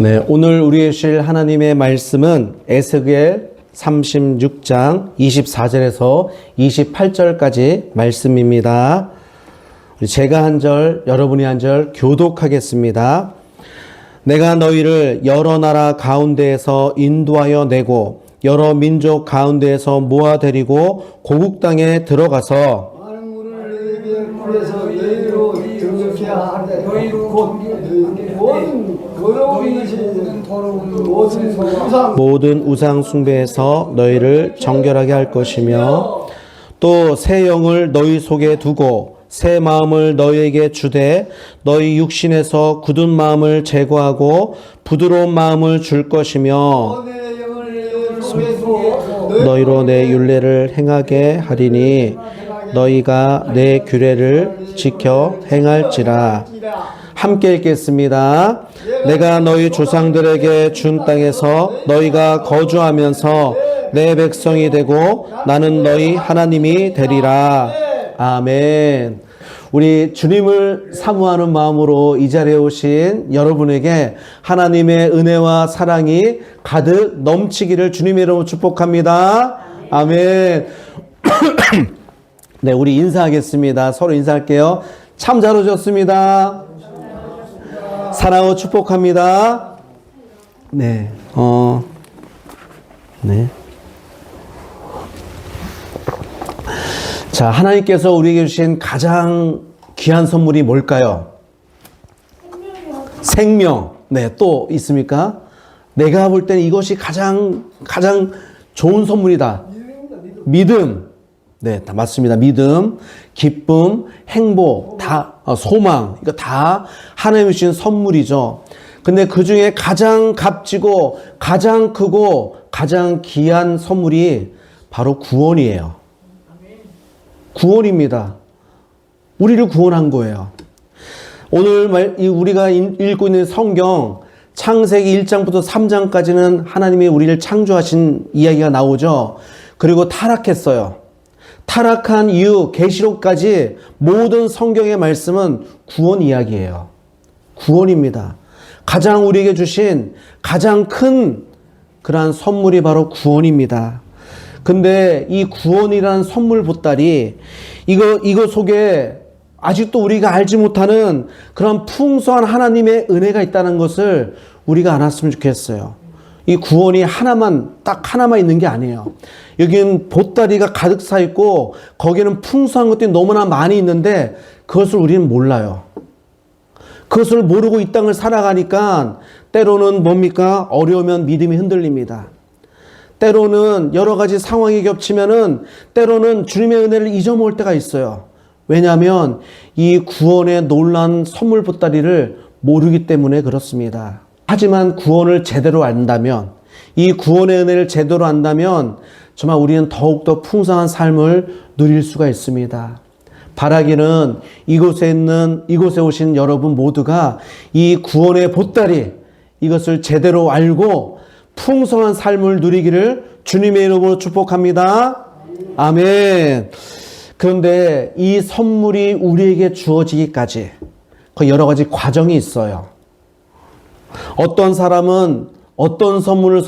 네, 오늘 우리에게 주실 하나님의 말씀은 에스겔 36장 24절에서 28절까지 말씀입니다. 제가 한 절, 여러분이 한 절 교독하겠습니다. 내가 너희를 여러 나라 가운데에서 인도하여 내고 여러 민족 가운데에서 모아 데리고 고국 땅에 들어가서 많은 물을 너희에게 뿌려서 너희로 등록해 하되 곧 더러운 모든 우상 숭배에서 너희를 정결하게 할 것이며 또 새 영을 너희 속에 두고 새 마음을 너희에게 주되 너희 육신에서 굳은 마음을 제거하고 부드러운 마음을 줄 것이며 너희로 내 율례를 행하게 하리니 너희가 내 규례를 지켜 행할지라. 함께 읽겠습니다. 내가 너희 조상들에게 준 땅에서 너희가 거주하면서 내 백성이 되고 나는 너희 하나님이 되리라. 아멘. 우리 주님을 사모하는 마음으로 이 자리에 오신 여러분에게 하나님의 은혜와 사랑이 가득 넘치기를 주님의 이름으로 축복합니다. 아멘. 네, 우리 인사하겠습니다. 서로 인사할게요. 참 잘 오셨습니다. 사랑하고 축복합니다. 네, 네. 자, 하나님께서 우리에게 주신 가장 귀한 선물이 뭘까요? 생명. 네, 또 있습니까? 내가 볼 때는 이것이 가장 좋은 선물이다. 믿음. 네, 다 맞습니다. 믿음, 기쁨, 행복, 다 소망. 이거 다 하나님이 주신 선물이죠. 근데 그 중에 가장 값지고 가장 크고 가장 귀한 선물이 바로 구원이에요. 구원입니다. 우리를 구원한 거예요. 오늘 우리가 읽고 있는 성경 창세기 1장부터 3장까지는 하나님이 우리를 창조하신 이야기가 나오죠. 그리고 타락했어요. 타락한 이후 계시록까지 모든 성경의 말씀은 구원 이야기예요. 구원입니다. 가장 우리에게 주신 가장 큰 그러한 선물이 바로 구원입니다. 근데 이 구원이라는 선물 보따리 이거 속에 아직도 우리가 알지 못하는 그런 풍성한 하나님의 은혜가 있다는 것을 우리가 알았으면 좋겠어요. 이 구원이 딱 하나만 있는 게 아니에요. 여기는 보따리가 가득 차 있고 거기는 풍성한 것들이 너무나 많이 있는데 그것을 우리는 몰라요. 그것을 모르고 이 땅을 살아가니까 때로는 뭡니까? 어려우면 믿음이 흔들립니다. 때로는 여러 가지 상황이 겹치면은 때로는 주님의 은혜를 잊어먹을 때가 있어요. 왜냐하면 이 구원의 놀라운 선물 보따리를 모르기 때문에 그렇습니다. 하지만 구원을 제대로 안다면, 이 구원의 은혜를 제대로 안다면 정말 우리는 더욱더 풍성한 삶을 누릴 수가 있습니다. 바라기는 이곳에 오신 여러분 모두가 이 구원의 보따리, 이것을 제대로 알고 풍성한 삶을 누리기를 주님의 이름으로 축복합니다. 아멘. 그런데 이 선물이 우리에게 주어지기까지 그 여러 가지 과정이 있어요. 어떤 사람은 어떤 선물을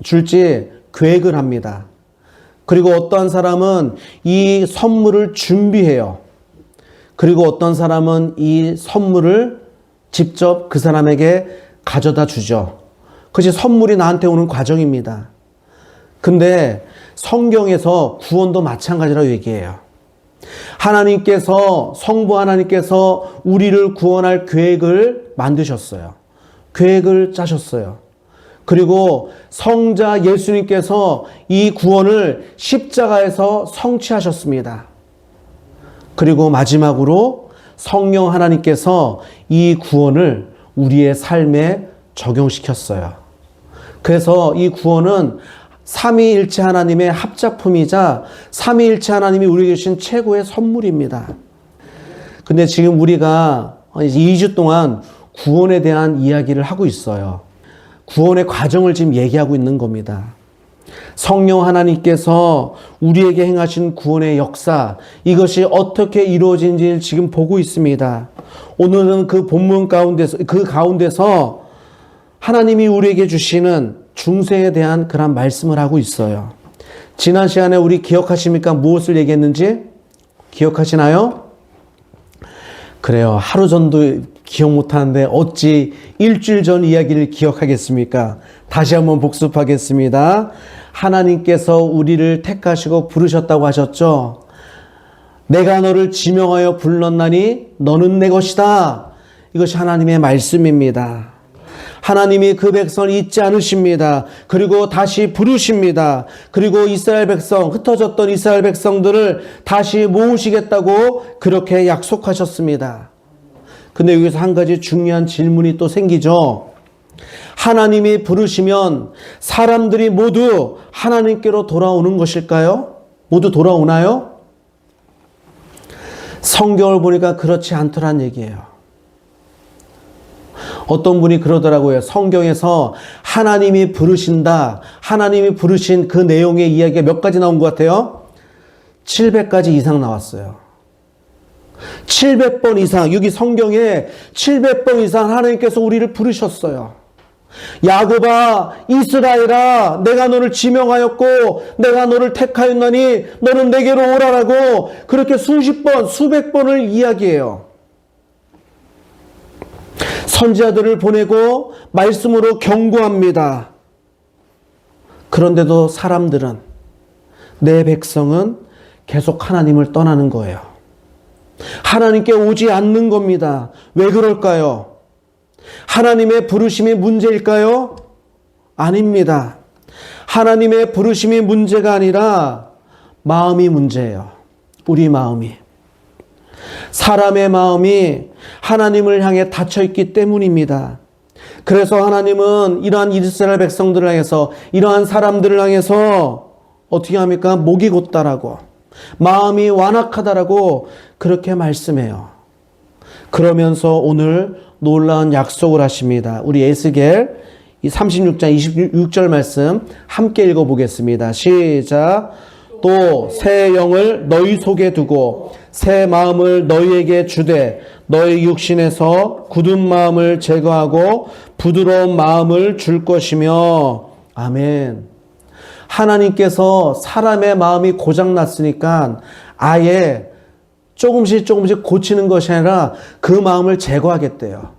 줄지 계획을 합니다. 그리고 어떤 사람은 이 선물을 준비해요. 그리고 어떤 사람은 이 선물을 직접 그 사람에게 가져다 주죠. 그것이 선물이 나한테 오는 과정입니다. 근데 성경에서 구원도 마찬가지라고 얘기해요. 성부 하나님께서 우리를 구원할 계획을 만드셨어요. 계획을 짜셨어요. 그리고 성자 예수님께서 이 구원을 십자가에서 성취하셨습니다. 그리고 마지막으로 성령 하나님께서 이 구원을 우리의 삶에 적용시켰어요. 그래서 이 구원은 삼위일체 하나님의 합작품이자 삼위일체 하나님이 우리에게 주신 최고의 선물입니다. 근데 지금 우리가 2주 동안 구원에 대한 이야기를 하고 있어요. 구원의 과정을 지금 얘기하고 있는 겁니다. 성령 하나님께서 우리에게 행하신 구원의 역사, 이것이 어떻게 이루어진지를 지금 보고 있습니다. 오늘은 그 본문 가운데서 하나님이 우리에게 주시는 중생에 대한 그런 말씀을 하고 있어요. 지난 시간에 우리 기억하십니까? 무엇을 얘기했는지 기억하시나요? 그래요. 하루 전도 기억 못하는데 어찌 일주일 전 이야기를 기억하겠습니까? 다시 한번 복습하겠습니다. 하나님께서 우리를 택하시고 부르셨다고 하셨죠? 내가 너를 지명하여 불렀나니 너는 내 것이다. 이것이 하나님의 말씀입니다. 하나님이 그 백성을 잊지 않으십니다. 그리고 다시 부르십니다. 그리고 이스라엘 백성, 흩어졌던 이스라엘 백성들을 다시 모으시겠다고 그렇게 약속하셨습니다. 근데 여기서 한 가지 중요한 질문이 또 생기죠. 하나님이 부르시면 사람들이 모두 하나님께로 돌아오는 것일까요? 모두 돌아오나요? 성경을 보니까 그렇지 않더란 얘기예요. 어떤 분이 그러더라고요. 성경에서 하나님이 부르신다. 하나님이 부르신 그 내용의 이야기가 몇 가지 나온 것 같아요? 700가지 이상 나왔어요. 700번 이상, 여기 성경에 700번 이상 하나님께서 우리를 부르셨어요. 야곱아, 이스라엘아, 내가 너를 지명하였고 내가 너를 택하였나니 너는 내게로 오라라고 그렇게 수십 번, 수백 번을 이야기해요. 선지자들을 보내고 말씀으로 경고합니다. 그런데도 사람들은, 내 백성은 계속 하나님을 떠나는 거예요. 하나님께 오지 않는 겁니다. 왜 그럴까요? 하나님의 부르심이 문제일까요? 아닙니다. 하나님의 부르심이 문제가 아니라 마음이 문제예요. 우리 마음이. 사람의 마음이 하나님을 향해 닫혀있기 때문입니다. 그래서 하나님은 이러한 이스라엘 백성들을 향해서, 이러한 사람들을 향해서 어떻게 합니까? 목이 곧다라고, 마음이 완악하다라고 그렇게 말씀해요. 그러면서 오늘 놀라운 약속을 하십니다. 우리 에스겔 36장 26절 말씀 함께 읽어보겠습니다. 시작. 또 새 영을 너희 속에 두고 새 마음을 너희에게 주되 너희 육신에서 굳은 마음을 제거하고 부드러운 마음을 줄 것이며. 아멘. 하나님께서 사람의 마음이 고장났으니까 아예 조금씩 고치는 것이 아니라 그 마음을 제거하겠대요.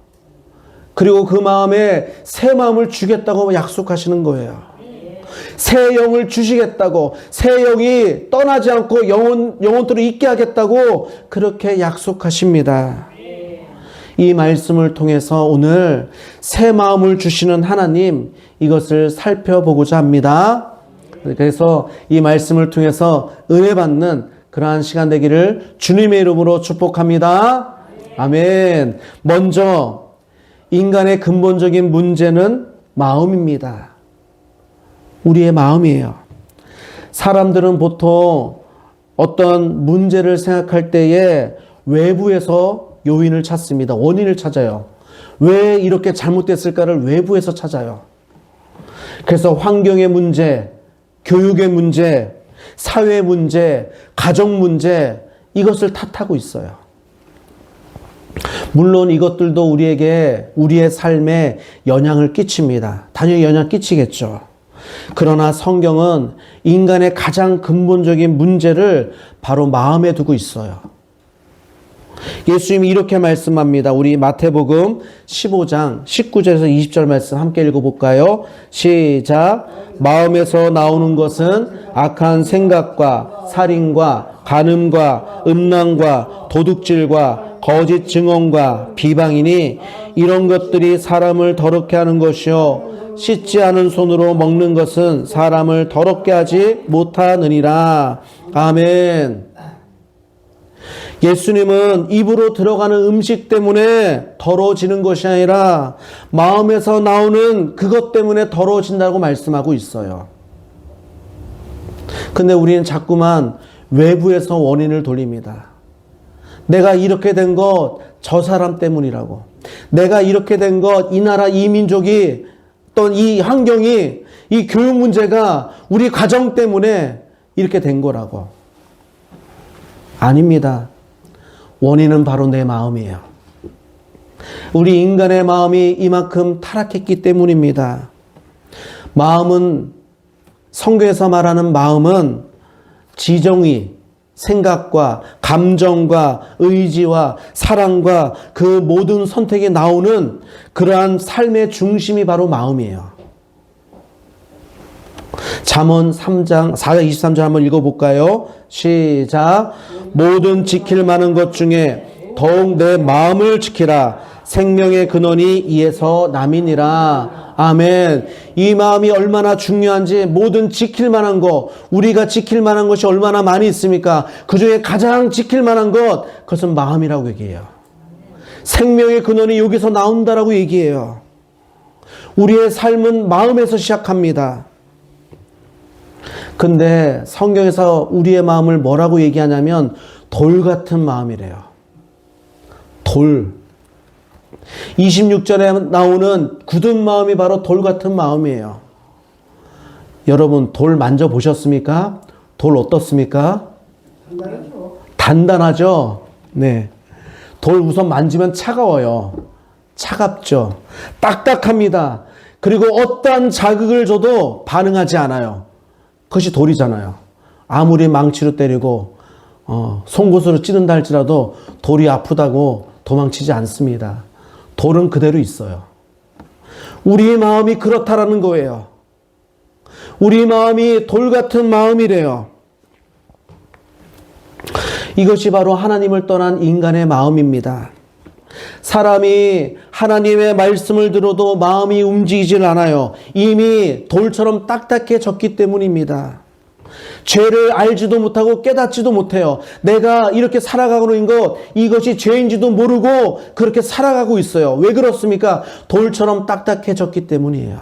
그리고 그 마음에 새 마음을 주겠다고 약속하시는 거예요. 새 영을 주시겠다고, 새 영이 떠나지 않고 영원토록 있게 하겠다고 그렇게 약속하십니다. 이 말씀을 통해서 오늘 새 마음을 주시는 하나님, 이것을 살펴보고자 합니다. 그래서 이 말씀을 통해서 은혜 받는 그러한 시간 되기를 주님의 이름으로 축복합니다. 아멘. 먼저 인간의 근본적인 문제는 마음입니다. 우리의 마음이에요. 사람들은 보통 어떤 문제를 생각할 때에 외부에서 요인을 찾습니다. 원인을 찾아요. 왜 이렇게 잘못됐을까를 외부에서 찾아요. 그래서 환경의 문제, 교육의 문제, 사회 문제, 가정 문제, 이것을 탓하고 있어요. 물론 이것들도 우리에게, 우리의 삶에 영향을 끼칩니다. 당연히 영향 끼치겠죠. 그러나 성경은 인간의 가장 근본적인 문제를 바로 마음에 두고 있어요. 예수님이 이렇게 말씀합니다. 우리 마태복음 15장 19절에서 20절 말씀 함께 읽어볼까요? 시작. 마음에서 나오는 것은 악한 생각과 살인과 간음과 음란과 도둑질과 거짓 증언과 비방이니 이런 것들이 사람을 더럽게 하는 것이요 씻지 않은 손으로 먹는 것은 사람을 더럽게 하지 못하느니라. 아멘. 예수님은 입으로 들어가는 음식 때문에 더러워지는 것이 아니라 마음에서 나오는 그것 때문에 더러워진다고 말씀하고 있어요. 근데 우리는 자꾸만 외부에서 원인을 돌립니다. 내가 이렇게 된 것 저 사람 때문이라고. 내가 이렇게 된 것 이 나라 이 민족이, 어떤 이 환경이, 이 교육 문제가 우리 가정 때문에 이렇게 된 거라고. 아닙니다. 원인은 바로 내 마음이에요. 우리 인간의 마음이 이만큼 타락했기 때문입니다. 마음은, 성경에서 말하는 마음은 지정의, 생각과 감정과 의지와 사랑과 그 모든 선택이 나오는 그러한 삶의 중심이 바로 마음이에요. 잠언 3장 4장 23절 한번 읽어볼까요? 시작. 모든 지킬 만한 것 중에 더욱 내 마음을 지키라. 생명의 근원이 이에서 남이니라. 아멘. 이 마음이 얼마나 중요한지, 모든 지킬 만한 것, 우리가 지킬 만한 것이 얼마나 많이 있습니까? 그 중에 가장 지킬 만한 것, 그것은 마음이라고 얘기해요. 생명의 근원이 여기서 나온다라고 얘기해요. 우리의 삶은 마음에서 시작합니다. 근데 성경에서 우리의 마음을 뭐라고 얘기하냐면 돌 같은 마음이래요. 돌. 26절에 나오는 굳은 마음이 바로 돌 같은 마음이에요. 여러분, 돌 만져보셨습니까? 돌 어떻습니까? 단단하죠? 네. 돌 우선 만지면 차가워요. 차갑죠? 딱딱합니다. 그리고 어떠한 자극을 줘도 반응하지 않아요. 그것이 돌이잖아요. 아무리 망치로 때리고 송곳으로 찌른다 할지라도 돌이 아프다고 도망치지 않습니다. 돌은 그대로 있어요. 우리의 마음이 그렇다라는 거예요. 우리 마음이 돌 같은 마음이래요. 이것이 바로 하나님을 떠난 인간의 마음입니다. 사람이 하나님의 말씀을 들어도 마음이 움직이질 않아요. 이미 돌처럼 딱딱해졌기 때문입니다. 죄를 알지도 못하고 깨닫지도 못해요. 내가 이렇게 살아가고 있는 것, 이것이 죄인지도 모르고 그렇게 살아가고 있어요. 왜 그렇습니까? 돌처럼 딱딱해졌기 때문이에요.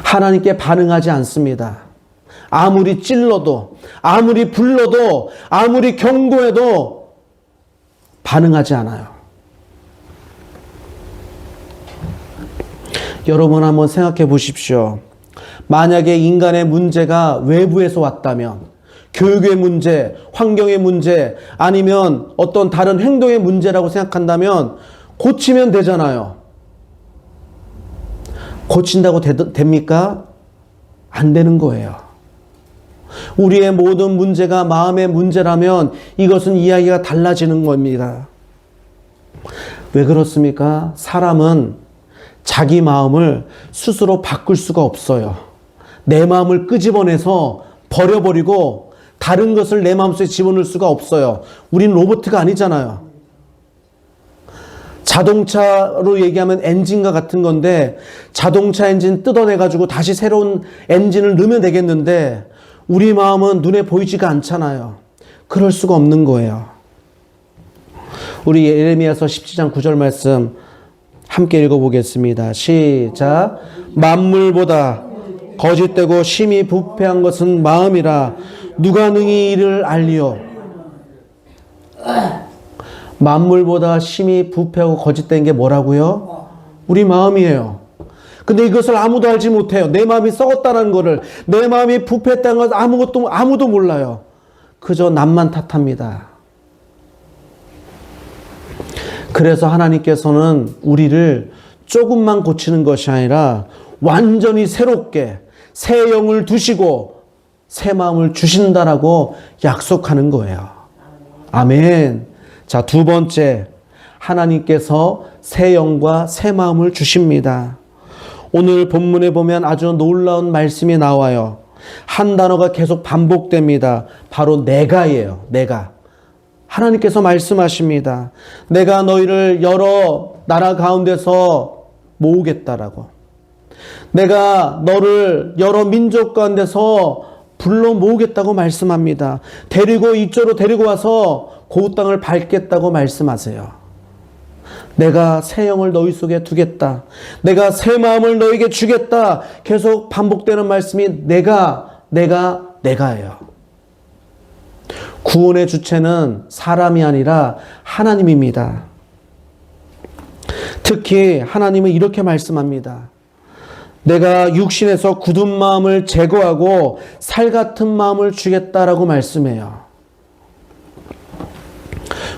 하나님께 반응하지 않습니다. 아무리 찔러도, 아무리 불러도, 아무리 경고해도 반응하지 않아요. 여러분 한번 생각해 보십시오. 만약에 인간의 문제가 외부에서 왔다면, 교육의 문제, 환경의 문제, 아니면 어떤 다른 행동의 문제라고 생각한다면 고치면 되잖아요. 고친다고 됩니까? 안 되는 거예요. 우리의 모든 문제가 마음의 문제라면 이것은 이야기가 달라지는 겁니다. 왜 그렇습니까? 사람은 자기 마음을 스스로 바꿀 수가 없어요. 내 마음을 끄집어내서 버려버리고 다른 것을 내 마음속에 집어넣을 수가 없어요. 우린 로봇가 아니잖아요. 자동차로 얘기하면 엔진과 같은 건데, 자동차 엔진 뜯어내가지고 다시 새로운 엔진을 넣으면 되겠는데 우리 마음은 눈에 보이지가 않잖아요. 그럴 수가 없는 거예요. 우리 예레미야서 17장 9절 말씀 함께 읽어보겠습니다. 시작. 만물보다 거짓되고 심히 부패한 것은 마음이라 누가 능히 이를 알리요. 만물보다 심히 부패하고 거짓된 게 뭐라고요? 우리 마음이에요. 근데 이것을 아무도 알지 못해요. 내 마음이 썩었다는 것을, 내 마음이 부패했다는 걸 아무도 몰라요. 그저 남만 탓합니다. 그래서 하나님께서는 우리를 조금만 고치는 것이 아니라 완전히 새롭게 새 영을 두시고 새 마음을 주신다라고 약속하는 거예요. 아멘. 자, 두 번째, 하나님께서 새 영과 새 마음을 주십니다. 오늘 본문에 보면 아주 놀라운 말씀이 나와요. 한 단어가 계속 반복됩니다. 바로 내가예요. 내가. 하나님께서 말씀하십니다. 내가 너희를 여러 나라 가운데서 모으겠다라고. 내가 너를 여러 민족 가운데서 불러 모으겠다고 말씀합니다. 이쪽으로 데리고 와서 그 땅을 밟겠다고 말씀하세요. 내가 새 영을 너희 속에 두겠다. 내가 새 마음을 너에게 주겠다. 계속 반복되는 말씀이 내가예요. 구원의 주체는 사람이 아니라 하나님입니다. 특히 하나님은 이렇게 말씀합니다. 내가 육신에서 굳은 마음을 제거하고 살 같은 마음을 주겠다라고 말씀해요.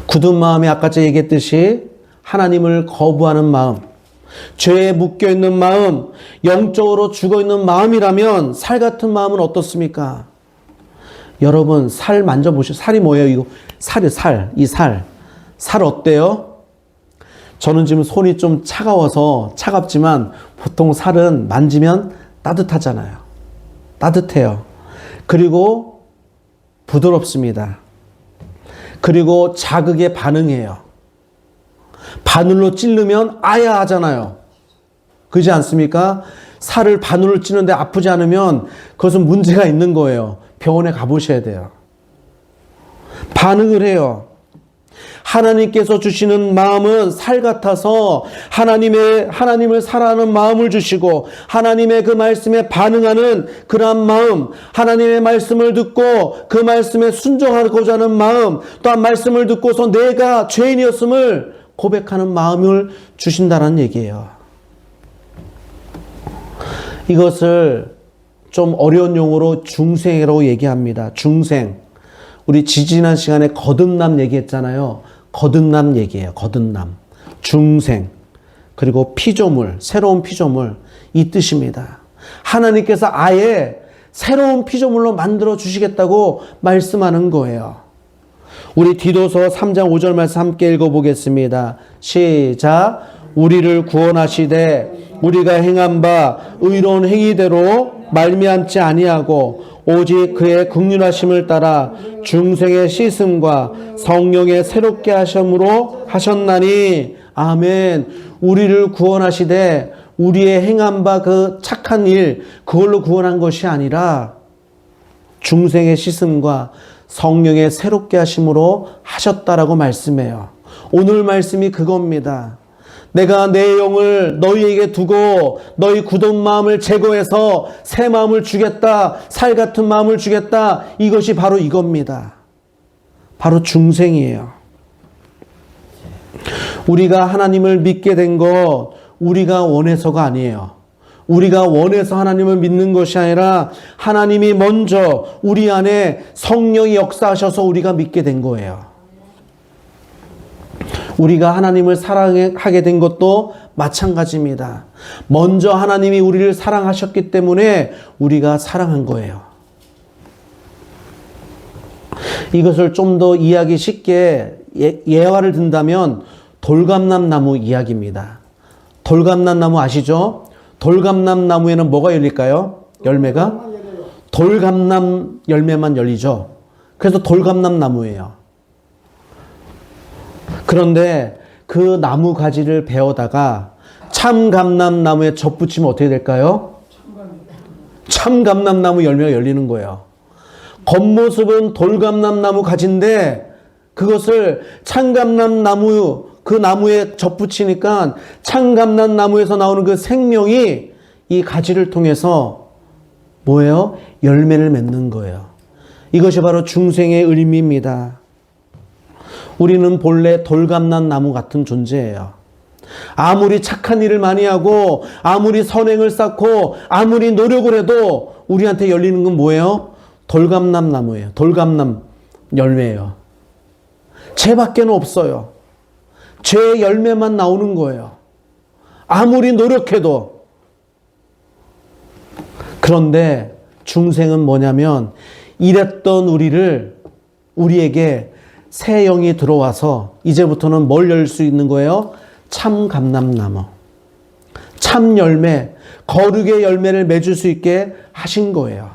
굳은 마음이 아까 제가 얘기했듯이 하나님을 거부하는 마음, 죄에 묶여있는 마음, 영적으로 죽어있는 마음이라면 살 같은 마음은 어떻습니까? 여러분, 살 만져보시죠. 살이 뭐예요? 이거 살이 이 살. 살 어때요? 저는 지금 손이 좀 차가워서 차갑지만 보통 살은 만지면 따뜻하잖아요. 따뜻해요. 그리고 부드럽습니다. 그리고 자극에 반응해요. 바늘로 찌르면 아야 하잖아요. 그렇지 않습니까? 살을 바늘로 찌르는데 아프지 않으면 그것은 문제가 있는 거예요. 병원에 가보셔야 돼요. 반응을 해요. 하나님께서 주시는 마음은 살 같아서 하나님을 사랑하는 마음을 주시고 하나님의 그 말씀에 반응하는 그러한 마음, 하나님의 말씀을 듣고 그 말씀에 순종하고자 하는 마음, 또한 말씀을 듣고서 내가 죄인이었음을 고백하는 마음을 주신다는 얘기예요. 이것을 좀 어려운 용어로 중생이라고 얘기합니다. 중생. 우리 지지난 시간에 거듭남 얘기했잖아요. 거듭남 얘기예요. 거듭남. 중생. 그리고 피조물, 새로운 피조물. 이 뜻입니다. 하나님께서 아예 새로운 피조물로 만들어 주시겠다고 말씀하는 거예요. 우리 디도서 3장 5절 말씀 함께 읽어보겠습니다. 시작. 우리를 구원하시되 우리가 행한 바 의로운 행위대로 말미암지 아니하고 오직 그의 긍휼하심을 따라 중생의 씻음과 성령의 새롭게 하심으로 하셨나니. 아멘. 우리를 구원하시되 우리의 행한 바 그 착한 일 그걸로 구원한 것이 아니라 중생의 씻음과 성령의 새롭게 하심으로 하셨다라고 말씀해요. 오늘 말씀이 그겁니다. 내가 내 영을 너희에게 두고 너희 굳은 마음을 제거해서 새 마음을 주겠다. 살 같은 마음을 주겠다. 이것이 바로 이겁니다. 바로 중생이에요. 우리가 하나님을 믿게 된 것 우리가 원해서가 아니에요. 우리가 원해서 하나님을 믿는 것이 아니라 하나님이 먼저 우리 안에 성령이 역사하셔서 우리가 믿게 된 거예요. 우리가 하나님을 사랑하게 된 것도 마찬가지입니다. 먼저 하나님이 우리를 사랑하셨기 때문에 우리가 사랑한 거예요. 이것을 좀 더 이해하기 쉽게 예화를 든다면 돌감람 나무 이야기입니다. 돌감람 나무 아시죠? 돌감람 나무에는 뭐가 열릴까요? 열매가? 돌감람 열매만 열리죠. 그래서 돌감람 나무예요. 그런데 그 나무 가지를 베어다가 참감람 나무에 접붙이면 어떻게 될까요? 참감람 나무 열매가 열리는 거예요. 겉모습은 돌감람 나무 가지인데 그것을 참감람 나무 그 나무에 접붙이니까 참감람 나무에서 나오는 그 생명이 이 가지를 통해서 뭐예요? 열매를 맺는 거예요. 이것이 바로 중생의 의미입니다. 우리는 본래 돌감람 나무 같은 존재예요. 아무리 착한 일을 많이 하고 아무리 선행을 쌓고 아무리 노력을 해도 우리한테 열리는 건 뭐예요? 돌감람 나무예요. 돌감람 열매예요. 죄밖에는 없어요. 죄의 열매만 나오는 거예요. 아무리 노력해도. 그런데 중생은 뭐냐면 이랬던 우리에게 새 영이 들어와서 이제부터는 뭘 열 수 있는 거예요? 참 감람나무. 참 열매, 거룩의 열매를 맺을 수 있게 하신 거예요.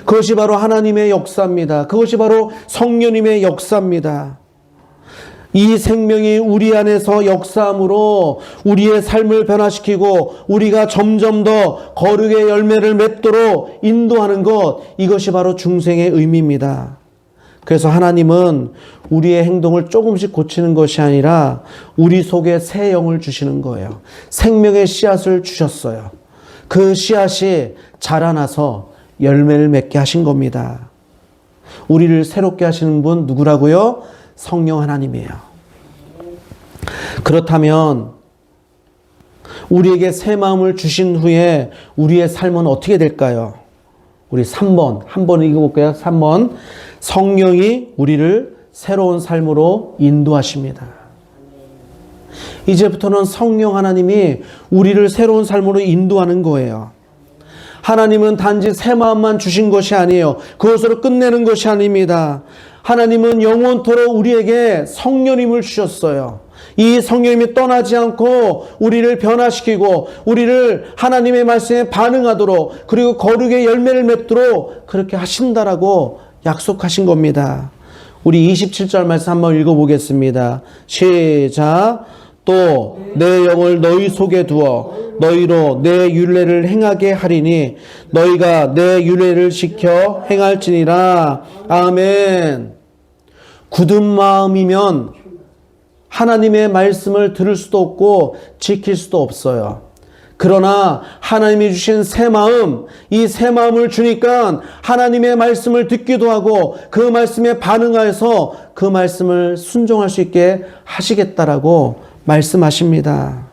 그것이 바로 하나님의 역사입니다. 그것이 바로 성령님의 역사입니다. 이 생명이 우리 안에서 역사함으로 우리의 삶을 변화시키고 우리가 점점 더 거룩의 열매를 맺도록 인도하는 것, 이것이 바로 중생의 의미입니다. 그래서 하나님은 우리의 행동을 조금씩 고치는 것이 아니라 우리 속에 새 영을 주시는 거예요. 생명의 씨앗을 주셨어요. 그 씨앗이 자라나서 열매를 맺게 하신 겁니다. 우리를 새롭게 하시는 분 누구라고요? 성령 하나님이에요. 그렇다면 우리에게 새 마음을 주신 후에 우리의 삶은 어떻게 될까요? 우리 3번 한번 읽어볼까요? 3번 성령이 우리를 새로운 삶으로 인도하십니다. 이제부터는 성령 하나님이 우리를 새로운 삶으로 인도하는 거예요. 하나님은 단지 새 마음만 주신 것이 아니에요. 그것으로 끝내는 것이 아닙니다. 하나님은 영원토록 우리에게 성령님을 주셨어요. 이 성령님이 떠나지 않고 우리를 변화시키고 우리를 하나님의 말씀에 반응하도록, 그리고 거룩의 열매를 맺도록 그렇게 하신다라고 약속하신 겁니다. 우리 27절 말씀 한번 읽어보겠습니다. 시작. 또 내 영을 너희 속에 두어 너희로 내 율례를 행하게 하리니 너희가 내 율례를 지켜 행할지니라. 아멘. 굳은 마음이면 하나님의 말씀을 들을 수도 없고 지킬 수도 없어요. 그러나 하나님이 주신 새 마음, 이 새 마음을 주니까 하나님의 말씀을 듣기도 하고 그 말씀에 반응하여서 그 말씀을 순종할 수 있게 하시겠다라고 말씀하십니다.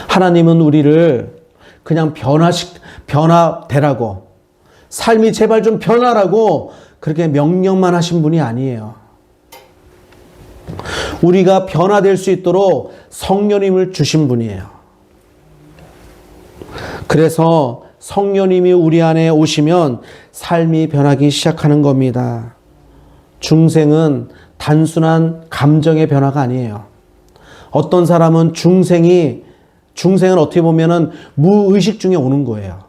하나님은 우리를 그냥 변화되라고, 삶이 제발 좀 변하라고 그렇게 명령만 하신 분이 아니에요. 우리가 변화될 수 있도록 성령님을 주신 분이에요. 그래서 성령님이 우리 안에 오시면 삶이 변하기 시작하는 겁니다. 중생은 단순한 감정의 변화가 아니에요. 어떤 사람은 중생은 어떻게 보면은 무의식 중에 오는 거예요.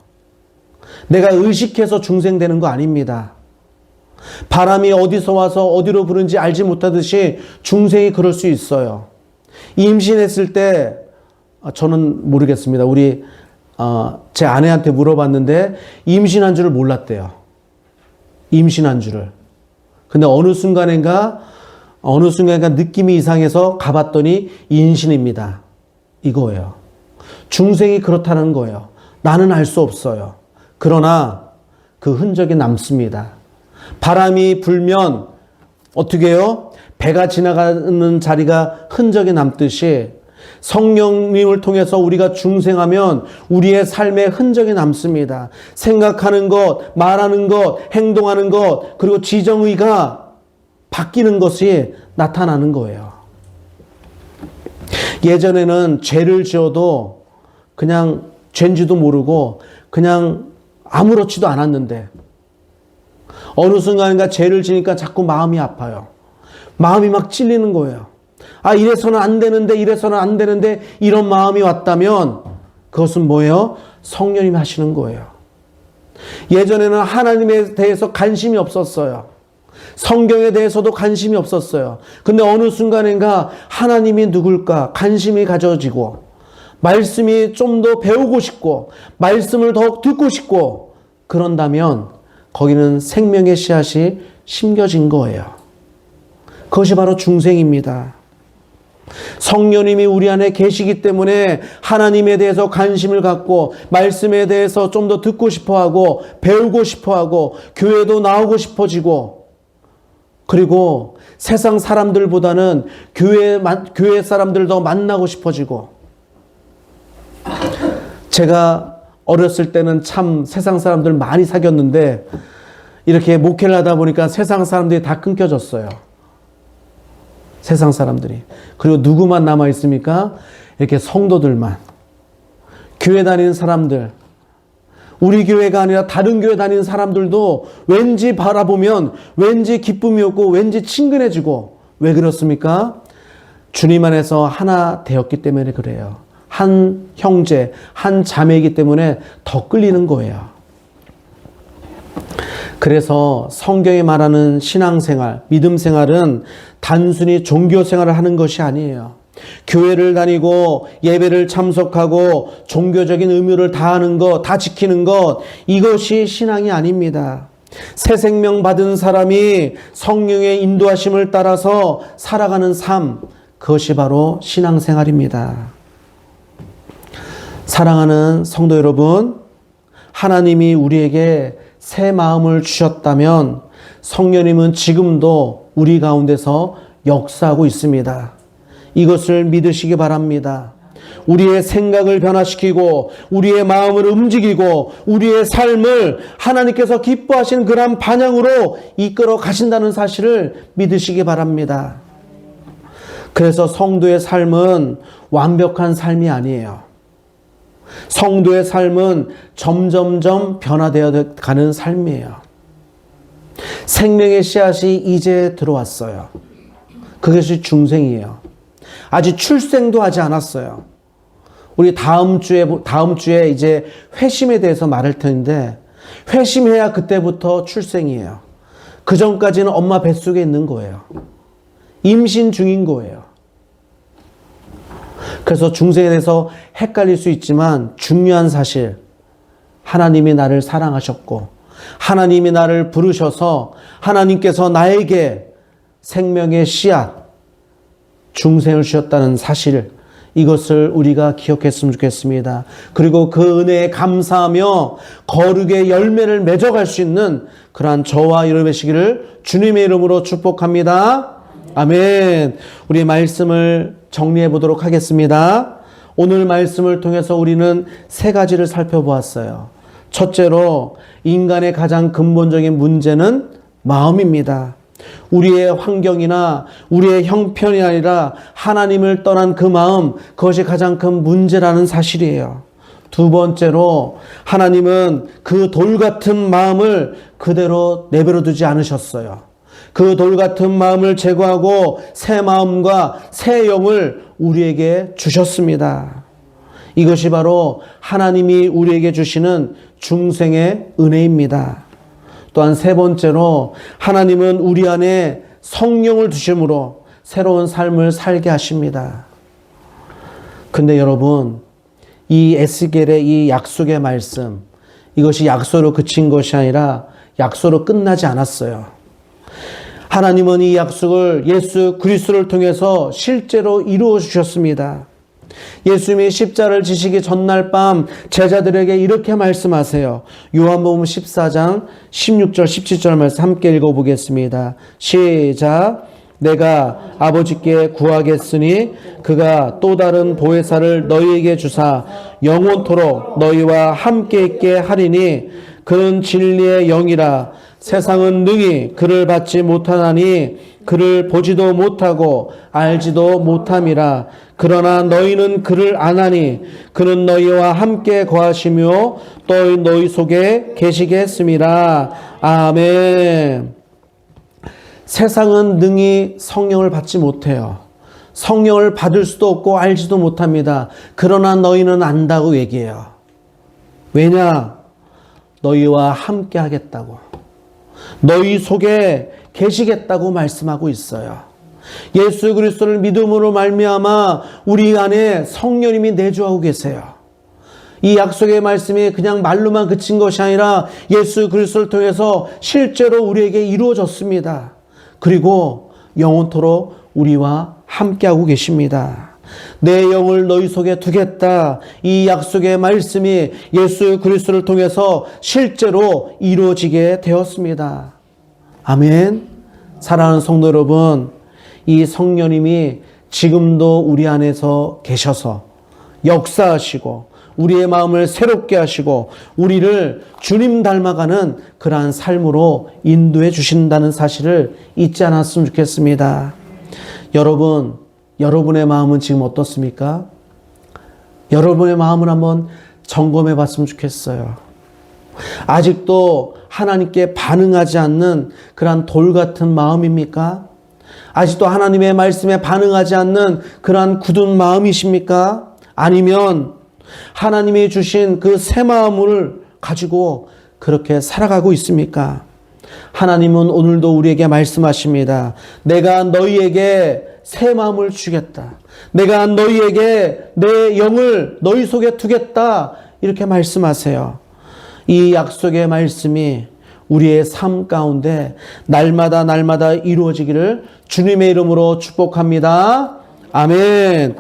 내가 의식해서 중생되는 거 아닙니다. 바람이 어디서 와서 어디로 부는지 알지 못하듯이 중생이 그럴 수 있어요. 임신했을 때 저는 모르겠습니다. 제 아내한테 물어봤는데 임신한 줄을 몰랐대요. 임신한 줄을. 근데 어느 순간인가 느낌이 이상해서 가봤더니 임신입니다. 이거예요. 중생이 그렇다는 거예요. 나는 알 수 없어요. 그러나 그 흔적이 남습니다. 바람이 불면 어떻게 해요? 배가 지나가는 자리가 흔적이 남듯이 성령님을 통해서 우리가 중생하면 우리의 삶에 흔적이 남습니다. 생각하는 것, 말하는 것, 행동하는 것, 그리고 지정의가 바뀌는 것이 나타나는 거예요. 예전에는 죄를 지어도 그냥 죄인지도 모르고 그냥 아무렇지도 않았는데 어느 순간인가 죄를 지니까 자꾸 마음이 아파요. 마음이 막 찔리는 거예요. 이래서는 안 되는데 이런 마음이 왔다면 그것은 뭐예요? 성령님이 하시는 거예요. 예전에는 하나님에 대해서 관심이 없었어요. 성경에 대해서도 관심이 없었어요. 근데 어느 순간인가 하나님이 누굴까 관심이 가져지고 말씀이 좀 더 배우고 싶고 말씀을 더 듣고 싶고 그런다면 거기는 생명의 씨앗이 심겨진 거예요. 그것이 바로 중생입니다. 성령님이 우리 안에 계시기 때문에 하나님에 대해서 관심을 갖고 말씀에 대해서 좀 더 듣고 싶어하고 배우고 싶어하고 교회도 나오고 싶어지고, 그리고 세상 사람들보다는 교회 사람들 더 만나고 싶어지고. 제가 어렸을 때는 참 세상 사람들 많이 사귀었는데 이렇게 목회를 하다 보니까 세상 사람들이 다 끊겨졌어요. 세상 사람들이. 그리고 누구만 남아 있습니까? 이렇게 성도들만. 교회 다니는 사람들. 우리 교회가 아니라 다른 교회 다니는 사람들도 왠지 바라보면 왠지 기쁨이 없고 왠지 친근해지고. 왜 그렇습니까? 주님 안에서 하나 되었기 때문에 그래요. 한 형제, 한 자매이기 때문에 더 끌리는 거예요. 그래서 성경이 말하는 신앙생활, 믿음생활은 단순히 종교생활을 하는 것이 아니에요. 교회를 다니고 예배를 참석하고 종교적인 의무를 다하는 것, 다 지키는 것, 이것이 신앙이 아닙니다. 새 생명 받은 사람이 성령의 인도하심을 따라서 살아가는 삶, 그것이 바로 신앙생활입니다. 사랑하는 성도 여러분, 하나님이 우리에게 새 마음을 주셨다면 성령님은 지금도 우리 가운데서 역사하고 있습니다. 이것을 믿으시기 바랍니다. 우리의 생각을 변화시키고 우리의 마음을 움직이고 우리의 삶을 하나님께서 기뻐하시는 그런 방향으로 이끌어 가신다는 사실을 믿으시기 바랍니다. 그래서 성도의 삶은 완벽한 삶이 아니에요. 성도의 삶은 점점점 변화되어 가는 삶이에요. 생명의 씨앗이 이제 들어왔어요. 그것이 중생이에요. 아직 출생도 하지 않았어요. 우리 다음 주에 이제 회심에 대해서 말할 텐데, 회심해야 그때부터 출생이에요. 그 전까지는 엄마 뱃속에 있는 거예요. 임신 중인 거예요. 그래서 중생에 대해서 헷갈릴 수 있지만 중요한 사실, 하나님이 나를 사랑하셨고 하나님이 나를 부르셔서 하나님께서 나에게 생명의 씨앗, 중생을 주셨다는 사실, 이것을 우리가 기억했으면 좋겠습니다. 그리고 그 은혜에 감사하며 거룩의 열매를 맺어갈 수 있는 그러한 저와 여러분의 시기를 주님의 이름으로 축복합니다. 아멘. 우리 말씀을 정리해 보도록 하겠습니다. 오늘 말씀을 통해서 우리는 세 가지를 살펴보았어요. 첫째로, 인간의 가장 근본적인 문제는 마음입니다. 우리의 환경이나 우리의 형편이 아니라 하나님을 떠난 그 마음, 그것이 가장 큰 문제라는 사실이에요. 두 번째로, 하나님은 그 돌 같은 마음을 그대로 내버려 두지 않으셨어요. 그 돌 같은 마음을 제거하고 새 마음과 새 영을 우리에게 주셨습니다. 이것이 바로 하나님이 우리에게 주시는 중생의 은혜입니다. 또한 세 번째로, 하나님은 우리 안에 성령을 두심으로 새로운 삶을 살게 하십니다. 근데 여러분, 이 에스겔의 이 약속의 말씀, 이것이 약속으로 그친 것이 아니라 약속으로 끝나지 않았어요. 하나님은 이 약속을 예수 그리스도를 통해서 실제로 이루어 주셨습니다. 예수님이 십자가를 지시기 전날 밤 제자들에게 이렇게 말씀하세요. 요한복음 14장 16절 17절 말씀 함께 읽어보겠습니다. 시작. 내가 아버지께 구하겠으니 그가 또 다른 보혜사를 너희에게 주사 영원토록 너희와 함께 있게 하리니 그는 진리의 영이라. 세상은 능히 그를 받지 못하나니 그를 보지도 못하고 알지도 못함이라. 그러나 너희는 그를 아나니 그는 너희와 함께 거하시며 또 너희 속에 계시게 했음이라. 아멘. 세상은 능히 성령을 받지 못해요. 성령을 받을 수도 없고 알지도 못합니다. 그러나 너희는 안다고 얘기해요. 왜냐? 너희와 함께 하겠다고. 너희 속에 계시겠다고 말씀하고 있어요. 예수 그리스도를 믿음으로 말미암아 우리 안에 성령님이 내주하고 계세요. 이 약속의 말씀이 그냥 말로만 그친 것이 아니라 예수 그리스도를 통해서 실제로 우리에게 이루어졌습니다. 그리고 영원토록 우리와 함께하고 계십니다. 내 영을 너희 속에 두겠다. 이 약속의 말씀이 예수 그리스도를 통해서 실제로 이루어지게 되었습니다. 아멘. 사랑하는 성도 여러분, 이 성령님이 지금도 우리 안에서 계셔서 역사하시고 우리의 마음을 새롭게 하시고 우리를 주님 닮아가는 그러한 삶으로 인도해 주신다는 사실을 잊지 않았으면 좋겠습니다. 여러분, 여러분의 마음은 지금 어떻습니까? 여러분의 마음을 한번 점검해 봤으면 좋겠어요. 아직도 하나님께 반응하지 않는 그러한 돌 같은 마음입니까? 아직도 하나님의 말씀에 반응하지 않는 그러한 굳은 마음이십니까? 아니면 하나님이 주신 그 새 마음을 가지고 그렇게 살아가고 있습니까? 하나님은 오늘도 우리에게 말씀하십니다. 내가 너희에게 새 마음을 주겠다. 내가 너희에게 내 영을 너희 속에 두겠다. 이렇게 말씀하세요. 이 약속의 말씀이 우리의 삶 가운데 날마다 이루어지기를 주님의 이름으로 축복합니다. 아멘.